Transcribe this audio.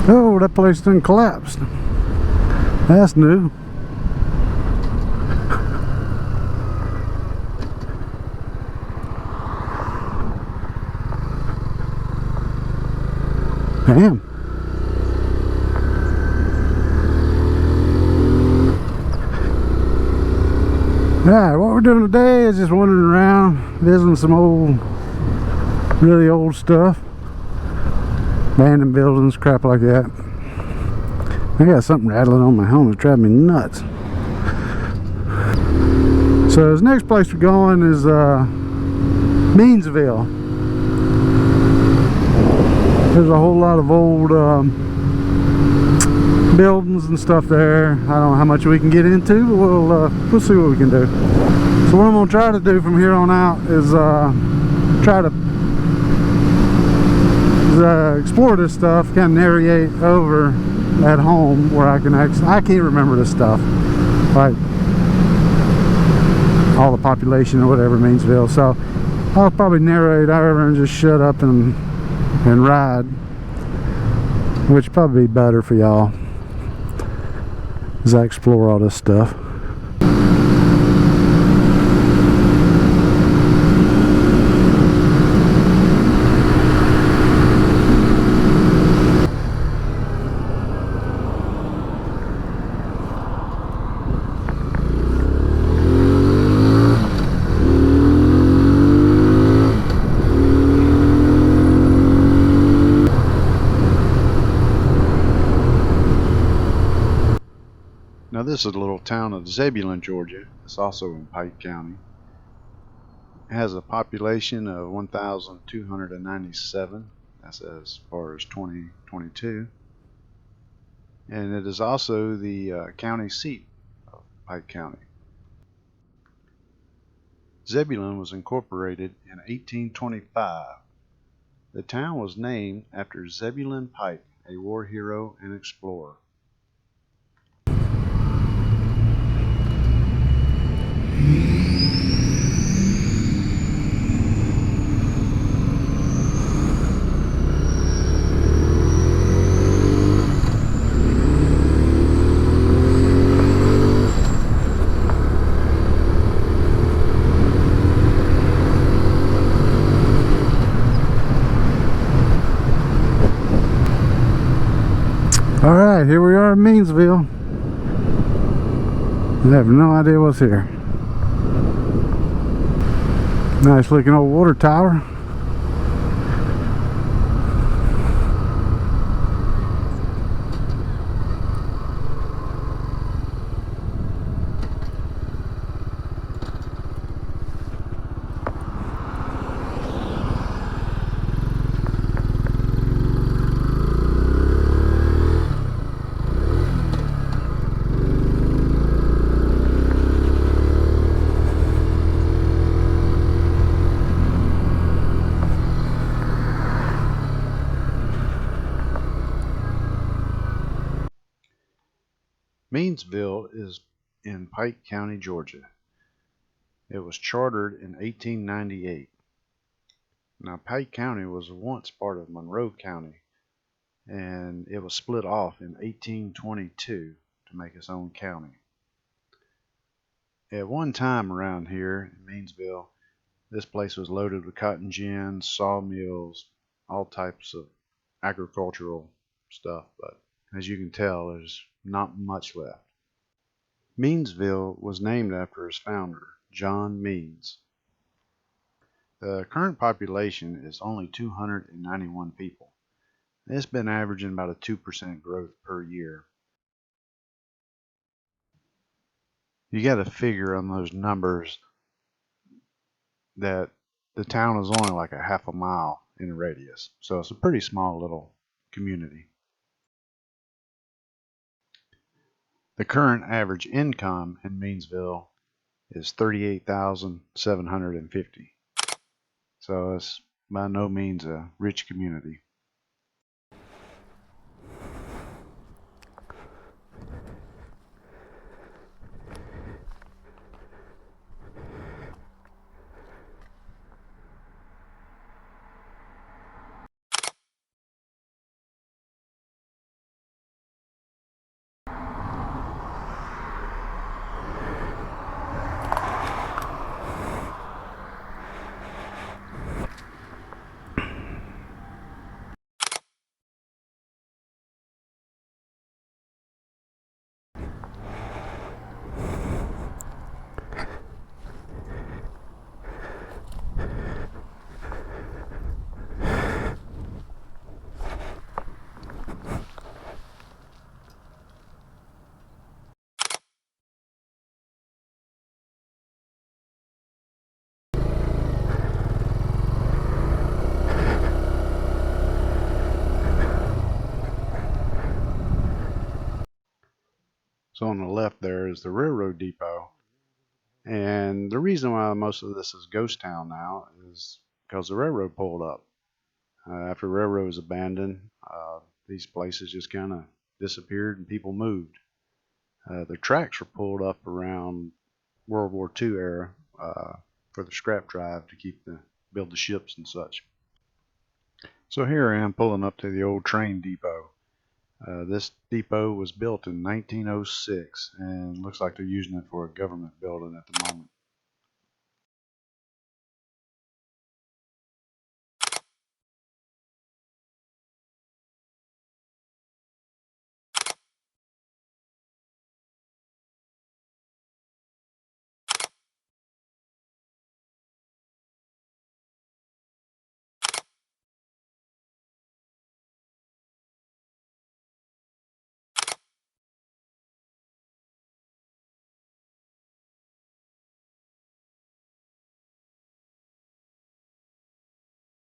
Oh, that place done collapsed. That's new. Damn. Alright, what we're doing today is just wandering around, visiting some old, really old stuff. Abandoned buildings, crap like that. I got something rattling on my helmet, driving me nuts. So this next place we're going is Meansville. There's a whole lot of old buildings and stuff there. I don't know how much we can get into, but we'll see what we can do. So what I'm gonna try to do from here on out is try to explore this stuff, kind of narrate over at home where I can actually, I can't remember this stuff, like all the population or whatever Meansville. So I'll probably narrate over and just shut up and ride, which would probably be better for y'all as I explore all this stuff. Now this is a little town of Zebulon, Georgia. It's also in Pike County. It has a population of 1,297. That's as far as 2022. And it is also the county seat of Pike County. Zebulon was incorporated in 1825. The town was named after Zebulon Pike, a war hero and explorer. Alright, here we are in Meansville. I have no idea what's here. Nice looking old water tower. Meansville is in Pike County, Georgia. It was chartered in 1898. Now, Pike County was once part of Monroe County, and it was split off in 1822 to make its own county. At one time around here in Meansville, this place was loaded with cotton gins, sawmills, all types of agricultural stuff, but as you can tell, there's not much left. Meansville was named after its founder, John Means. The current population is only 291 people. It's been averaging about a 2% growth per year. You got to figure on those numbers that the town is only like a half a mile in a radius, so it's a pretty small little community. The current average income in Meansville is $38,750. So it's by no means a rich community. So on the left there is the railroad depot. And the reason why most of this is ghost town now is because the railroad pulled up. After the railroad was abandoned, these places just kind of disappeared and people moved. The tracks were pulled up around World War II era for the scrap drive to build the ships and such. So here I am pulling up to the old train depot. This depot was built in 1906 and looks like they're using it for a government building at the moment.